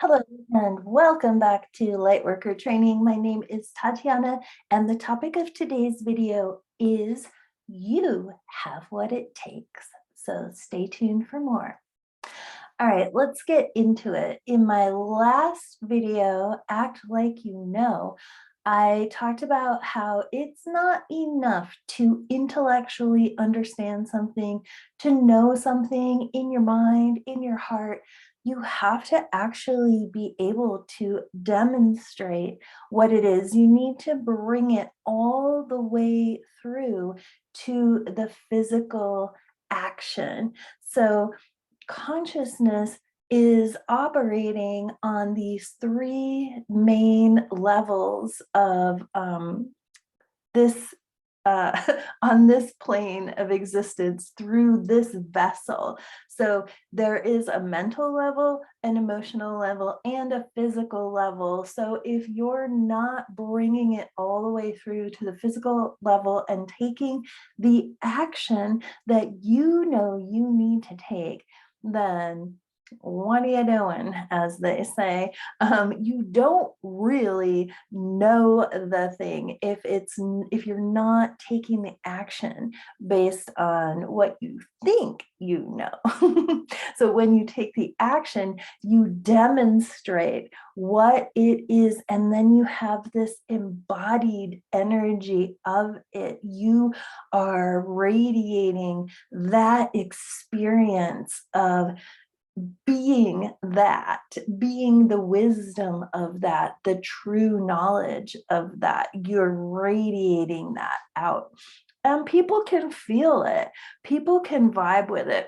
Hello and welcome back to Lightworker Training. My name is Tatiana and the topic of today's video is you have what it takes. So stay tuned for more. All right, let's get into it. In my last video, Act Like You Know, I talked about how it's not enough to intellectually understand something, to know something in your mind, in your heart. You have to actually be able to demonstrate what it is. You need to bring it all the way through to the physical action. So consciousness is operating on these three main levels of this on this plane of existence through this vessel. So there is a mental level, an emotional level, and a physical level. So if you're not bringing it all the way through to the physical level and taking the action that you know you need to take, then what are you doing, as they say? You don't really know the thing if you're not taking the action based on what you think you know. So when you take the action, you demonstrate what it is, and then you have this embodied energy of it. You are radiating that experience of being that, being the wisdom of that, the true knowledge of that. You're radiating that out. And people can feel it. People can vibe with it.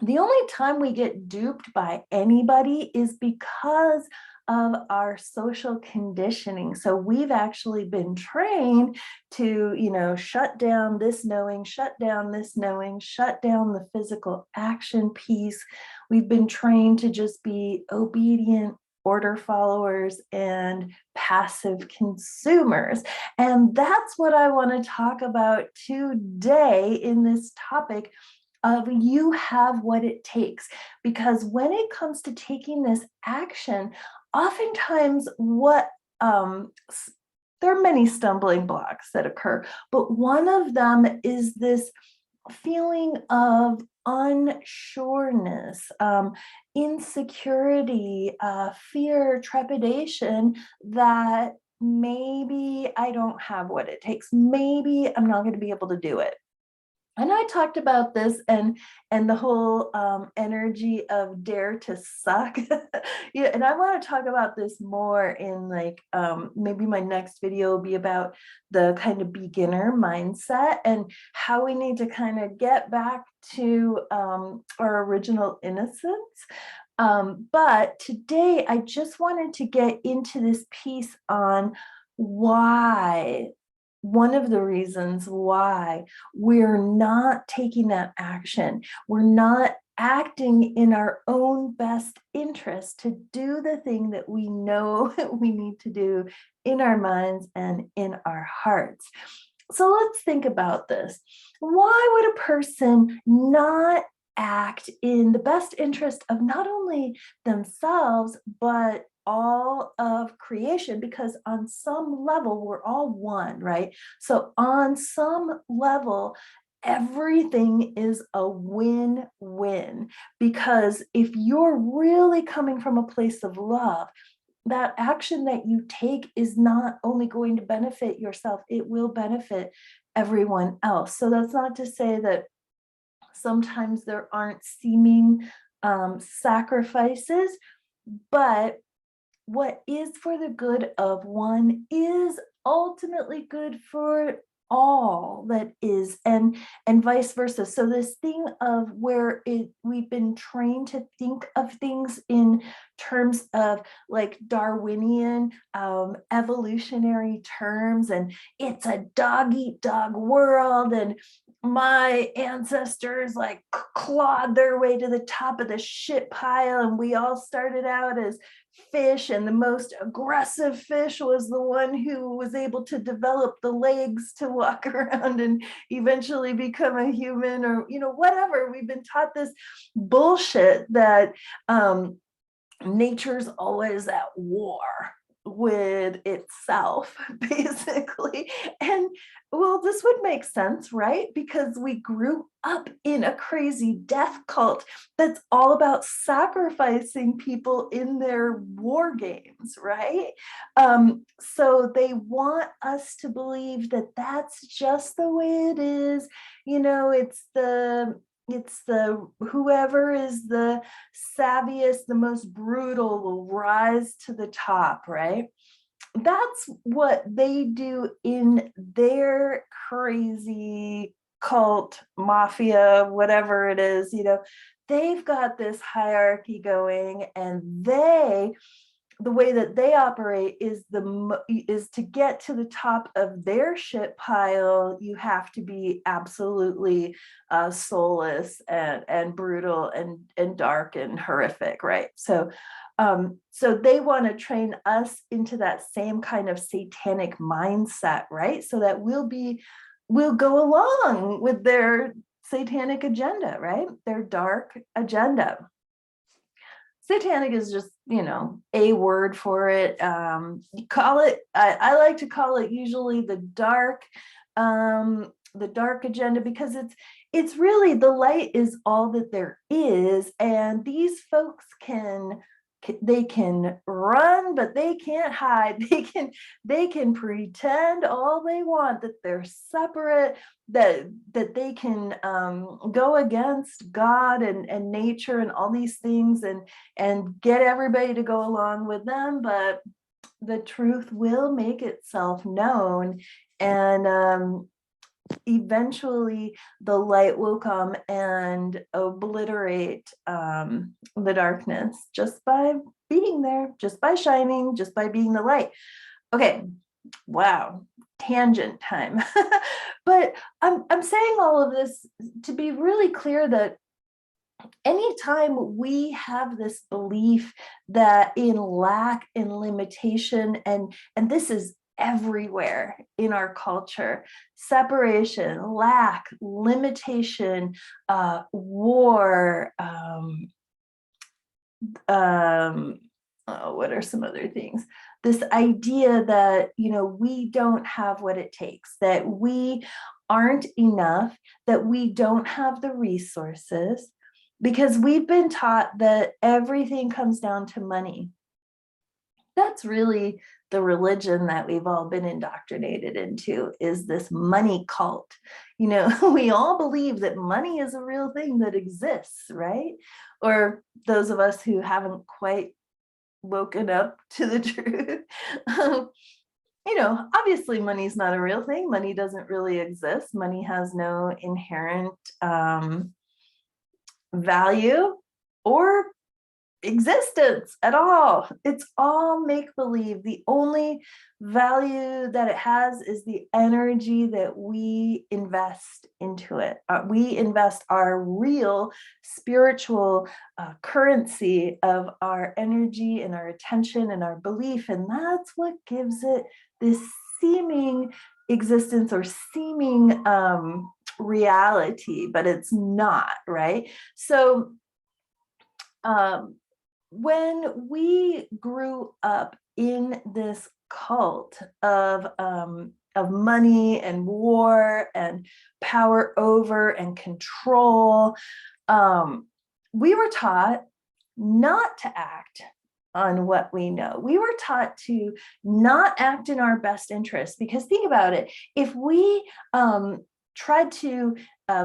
The only time we get duped by anybody is because of our social conditioning. So we've actually been trained to, shut down this knowing, shut down this knowing, shut down the physical action piece. We've been trained to just be obedient order followers and passive consumers. And that's what I want to talk about today in this topic of you have what it takes. Because when it comes to taking this action, oftentimes there are many stumbling blocks that occur, but one of them is this feeling of unsureness, insecurity, fear, trepidation that maybe I don't have what it takes. Maybe I'm not going to be able to do it. And I talked about this and the whole energy of dare to suck. Yeah, and I want to talk about this more in maybe my next video will be about the kind of beginner mindset and how we need to kind of get back to our original innocence. But today I just wanted to get into this piece on why. One of the reasons why we're not taking that action, we're not acting in our own best interest to do the thing that we know we need to do in our minds and in our hearts. So let's think about this. Why would a person not act in the best interest of not only themselves, but all of creation? Because on some level, we're all one, right? So on some level, everything is a win-win, because if you're really coming from a place of love, that action that you take is not only going to benefit yourself, it will benefit everyone else. So that's not to say that sometimes there aren't seeming sacrifices, but what is for the good of one is ultimately good for all that is, and vice versa. So this thing of where we've been trained to think of things in terms of like Darwinian evolutionary terms, and it's a dog eat dog world, and my ancestors like clawed their way to the top of the shit pile, and we all started out as fish, and the most aggressive fish was the one who was able to develop the legs to walk around and eventually become a human, or whatever. We've been taught this bullshit that nature's always at war with itself, basically. And well, this would make sense, right? Because we grew up in a crazy death cult that's all about sacrificing people in their war games, right? So they want us to believe that that's just the way it is. You know, it's the whoever is the savviest, the most brutal will rise to the top, right? That's what they do in their crazy cult, mafia, whatever it is, you know, they've got this hierarchy going, and the way that they operate is to get to the top of their shit pile. You have to be absolutely soulless and brutal and dark and horrific, right? So they want to train us into that same kind of satanic mindset, right? So that we'll go along with their satanic agenda, right? Their dark agenda. Satanic is just, you know, a word for it. You call it, I like to call it usually the dark agenda, because it's really, the light is all that there is, and these folks they can run, but they can't hide. They can pretend all they want that they're separate, that they can go against God and nature and all these things, and get everybody to go along with them. But the truth will make itself known, and eventually the light will come and obliterate the darkness, just by being there, just by shining, just by being the light. Okay, wow, tangent time. But I'm saying all of this to be really clear that anytime we have this belief that in lack and limitation, and this is everywhere in our culture, separation, lack, limitation, war, what are some other things? This idea that, you know, we don't have what it takes, that we aren't enough, that we don't have the resources, because we've been taught that everything comes down to money. That's really the religion that we've all been indoctrinated into, is this money cult. You know, we all believe that money is a real thing that exists, right? Or those of us who haven't quite woken up to the truth. You know, obviously money's not a real thing. Money doesn't really exist. Money has no inherent value or existence at all. It's all make-believe. The only value that it has is the energy that we invest into it. We invest our real spiritual currency of our energy and our attention and our belief, and that's what gives it this seeming existence or seeming reality, but it's not, right? So when we grew up in this cult of money and war and power over and control, we were taught not to act on what we know. We were taught to not act in our best interest, because think about it. If we tried to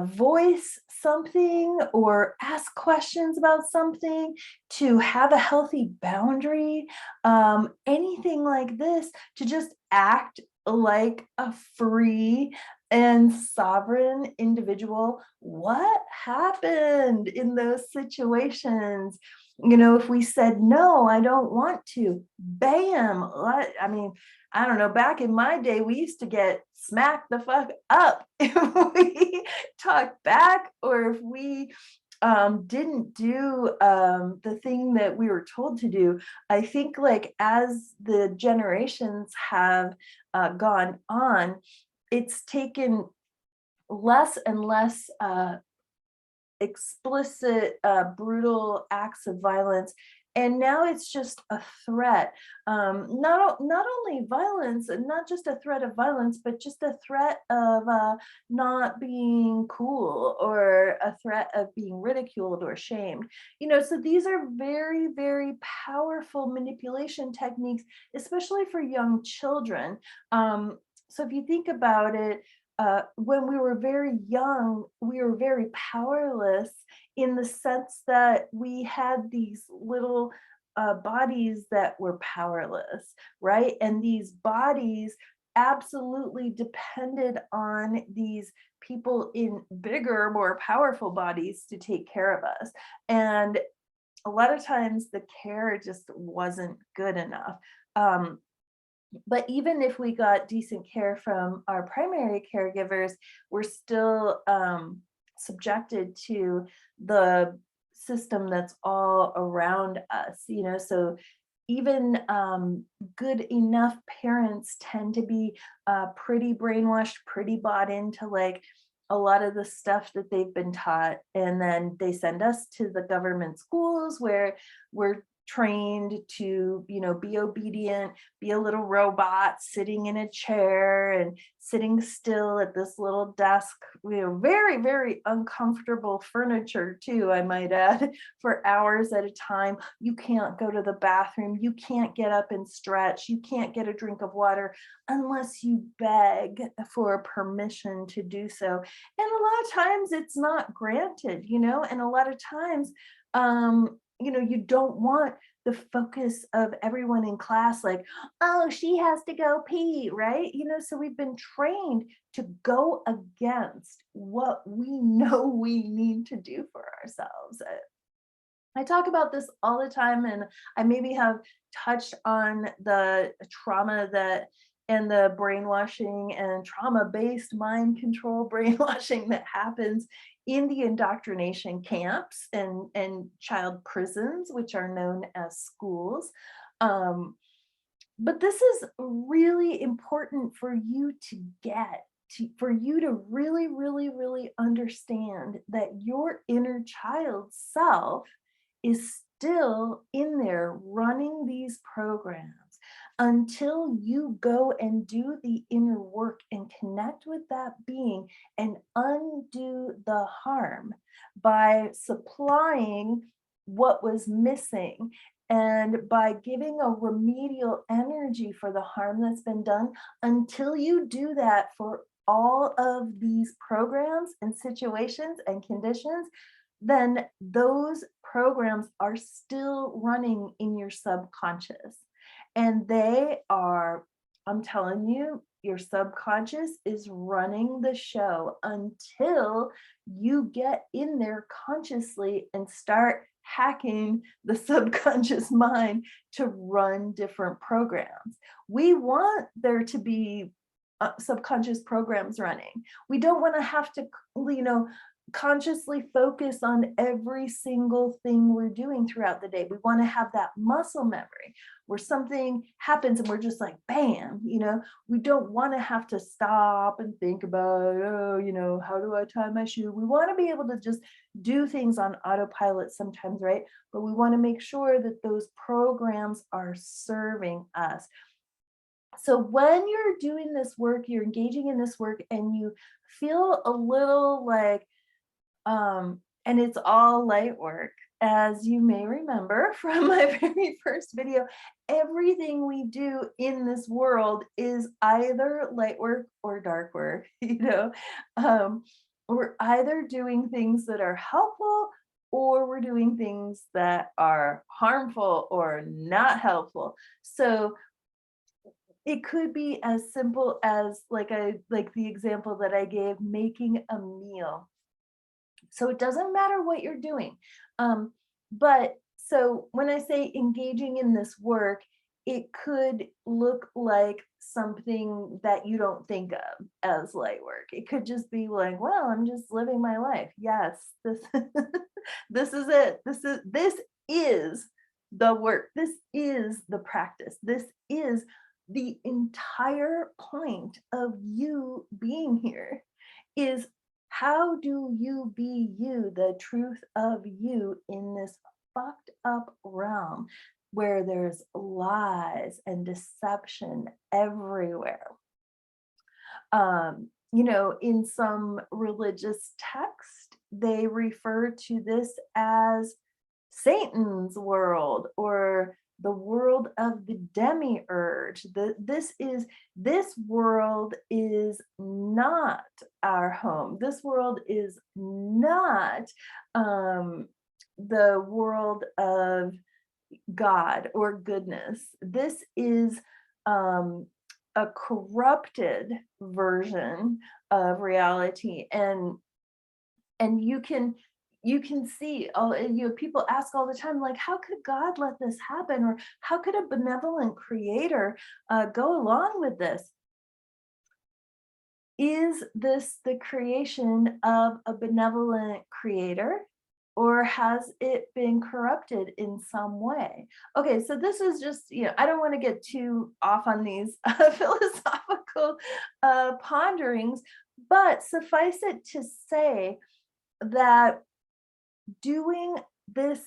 voice something or ask questions about something, to have a healthy boundary, anything like this, to just act like a free and sovereign individual, what happened in those situations? You know, if we said, no, I don't want to, bam. I mean, I don't know, back in my day, we used to get smacked the fuck up if we talked back, or if we didn't do the thing that we were told to do. I think, like, as the generations have gone on, it's taken less and less explicit, brutal acts of violence And now it's just a threat. Not only violence, and not just a threat of violence, but just a threat of not being cool, or a threat of being ridiculed or shamed. So these are very, very powerful manipulation techniques, especially for young children. So if you think about it, when we were very young, we were very powerless, in the sense that we had these little bodies that were powerless, right? And these bodies absolutely depended on these people in bigger, more powerful bodies to take care of us. And a lot of times the care just wasn't good enough. Um, but even if we got decent care from our primary caregivers, we're still subjected to the system that's all around us, so even good enough parents tend to be pretty brainwashed, pretty bought into like a lot of the stuff that they've been taught. And then they send us to the government schools where we're trained to, be obedient, be a little robot sitting in a chair and sitting still at this little desk, very, very uncomfortable furniture too, I might add, for hours at a time. You can't go to the bathroom. You can't get up and stretch. You can't get a drink of water unless you beg for permission to do so. And a lot of times it's not granted, and a lot of times, you don't want the focus of everyone in class, like, oh, she has to go pee, right? So we've been trained to go against what we know we need to do for ourselves. I talk about this all the time, and I maybe have touched on the trauma that and the brainwashing and trauma-based mind control brainwashing that happens in the indoctrination camps and child prisons, which are known as schools. Um, but this is really important for you to get. For you to really, really, really understand that your inner child self is still in there running these programs, until you go and do the inner work and connect with that being and undo the harm by supplying what was missing, and by giving a remedial energy for the harm that's been done. Until you do that for all of these programs and situations and conditions, then those programs are still running in your subconscious. And they are, I'm telling you, your subconscious is running the show until you get in there consciously and start hacking the subconscious mind to run different programs. We want there to be subconscious programs running. We don't want to have to, consciously focus on every single thing we're doing throughout the day. We want to have that muscle memory where something happens and we're just like, bam, we don't want to have to stop and think about, oh, how do I tie my shoe? We want to be able to just do things on autopilot sometimes, right? But we want to make sure that those programs are serving us. So when you're doing this work, you're engaging in this work, and you feel a little like, and it's all light work. As you may remember from my very first video, everything we do in this world is either light work or dark work. We're either doing things that are helpful, or we're doing things that are harmful or not helpful. So it could be as simple as like the example that I gave, making a meal. So it doesn't matter what you're doing. But so when I say engaging in this work, it could look like something that you don't think of as light work. It could just be like, well, I'm just living my life. Yes, this this is it. This is the work. This is the practice. This is the entire point of you being here, is how do you be you, the truth of you in this fucked up realm where there's lies and deception everywhere. In some religious text, they refer to this as Satan's world or the world of the demiurge. This world is not our home. This world is not the world of God or goodness. This is a corrupted version of reality, and you can see people ask all the time, like, how could God let this happen, or how could a benevolent creator go along with this? Is this the creation of a benevolent creator, or has it been corrupted in some way? Okay, so this is just, I don't want to get too off on these philosophical ponderings, but suffice it to say that doing this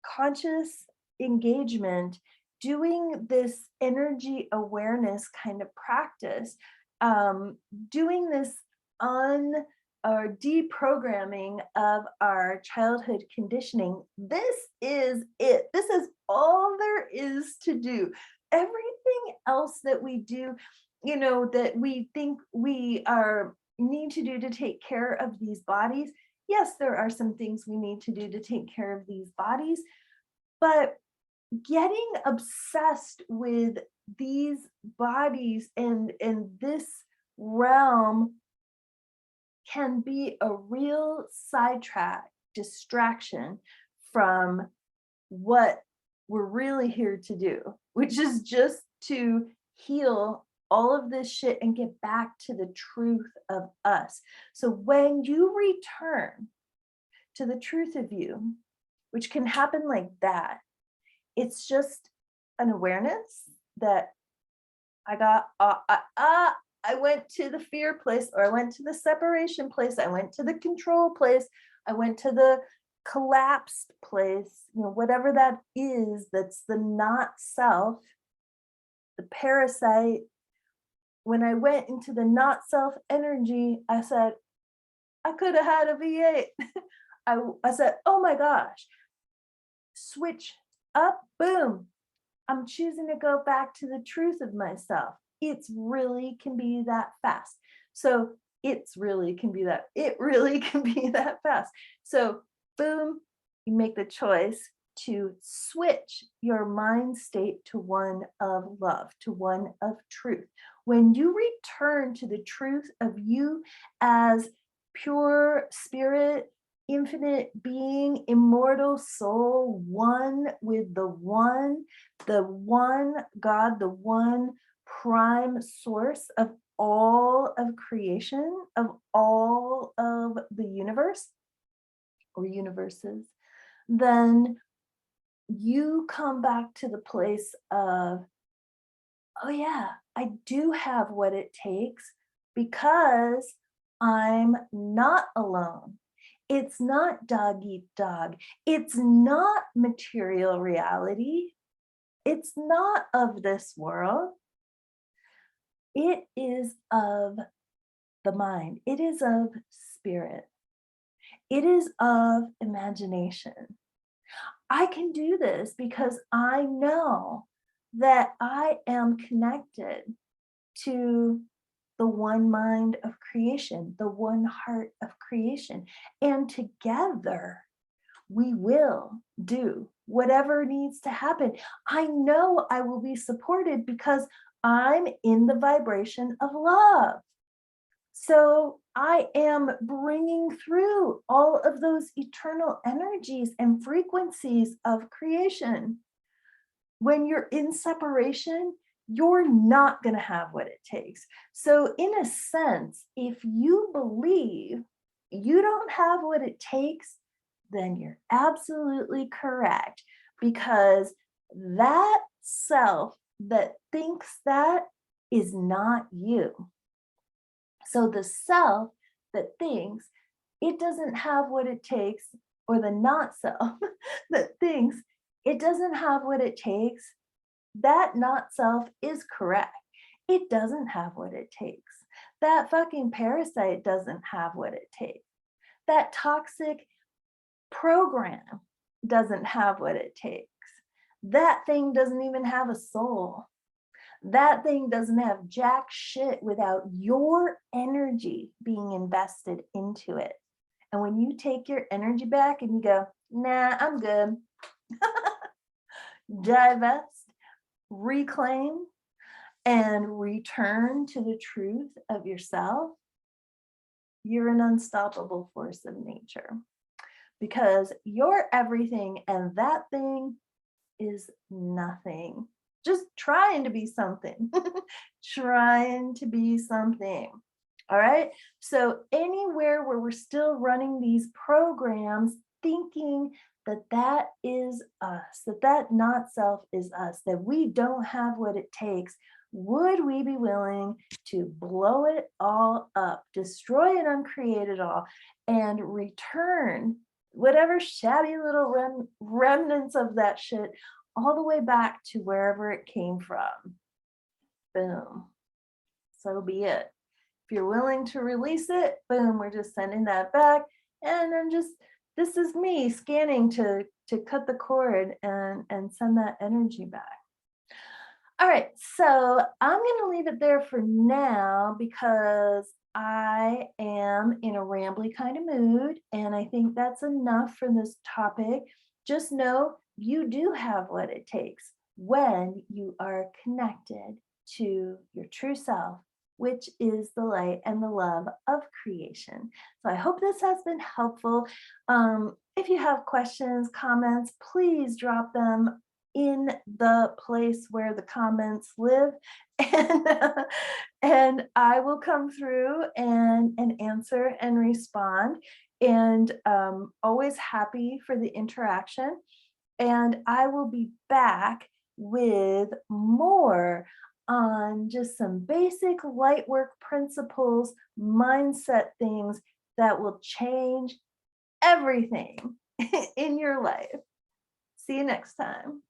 conscious engagement, doing this energy awareness kind of practice, doing this or deprogramming of our childhood conditioning, this is it. This is all there is to do. Everything else that we do, that we think we need to do to take care of these bodies. Yes, there are some things we need to do to take care of these bodies, but getting obsessed with these bodies and this realm can be a real sidetrack, distraction from what we're really here to do, which is just to heal all of this shit and get back to the truth of us. So when you return to the truth of you, which can happen like that, it's just an awareness that I went to the fear place, or I went to the separation place, I went to the control place, I went to the collapsed place, whatever that is, that's the not self, the parasite. When I went into the not self energy, I said, I could have had a V8. I said, oh my gosh, switch up, boom. I'm choosing to go back to the truth of myself. It really can be that fast. So it really can be that fast. So boom, you make the choice to switch your mind state to one of love, to one of truth. When you return to the truth of you as pure spirit, infinite being, immortal soul, one with the one God, the one prime source of all of creation, of all of the universe or universes, then you come back to the place of, oh yeah, I do have what it takes because I'm not alone. It's not dog eat dog. It's not material reality. It's not of this world. It is of the mind. It is of spirit. It is of imagination. I can do this because I know that I am connected to the one mind of creation, the one heart of creation. And together we will do whatever needs to happen. I know I will be supported because I'm in the vibration of love. So I am bringing through all of those eternal energies and frequencies of creation. When you're in separation, you're not going to have what it takes. So in a sense, if you believe you don't have what it takes, then you're absolutely correct, because that self that thinks that is not you. So the self that thinks it doesn't have what it takes or the not self that thinks it doesn't have what it takes, that not self is correct. It doesn't have what it takes. That fucking parasite doesn't have what it takes. That toxic program doesn't have what it takes. That thing doesn't even have a soul. That thing doesn't have jack shit without your energy being invested into it. And when you take your energy back and you go, nah, I'm good, divest, reclaim, and return to the truth of yourself, you're an unstoppable force of nature because you're everything and that thing is nothing. Just trying to be something, trying to be something. All right. So anywhere where we're still running these programs, thinking that that is us, that that not self is us, that we don't have what it takes, would we be willing to blow it all up, destroy and uncreate it all, and return whatever shabby little remnants of that shit all the way back to wherever it came from? Boom. So be it. If you're willing to release it, boom, we're just sending that back. And then just, this is me scanning to cut the cord and send that energy back. All right, so I'm going to leave it there for now because I am in a rambly kind of mood, and I think that's enough for this topic. Just know you do have what it takes when you are connected to your true self, which is the light and the love of creation. So I hope this has been helpful. If you have questions, comments, please drop them in the place where the comments live, and I will come through and answer and respond, and always happy for the interaction. And I will be back with more on just some basic light work principles, mindset things that will change everything in your life. See you next time.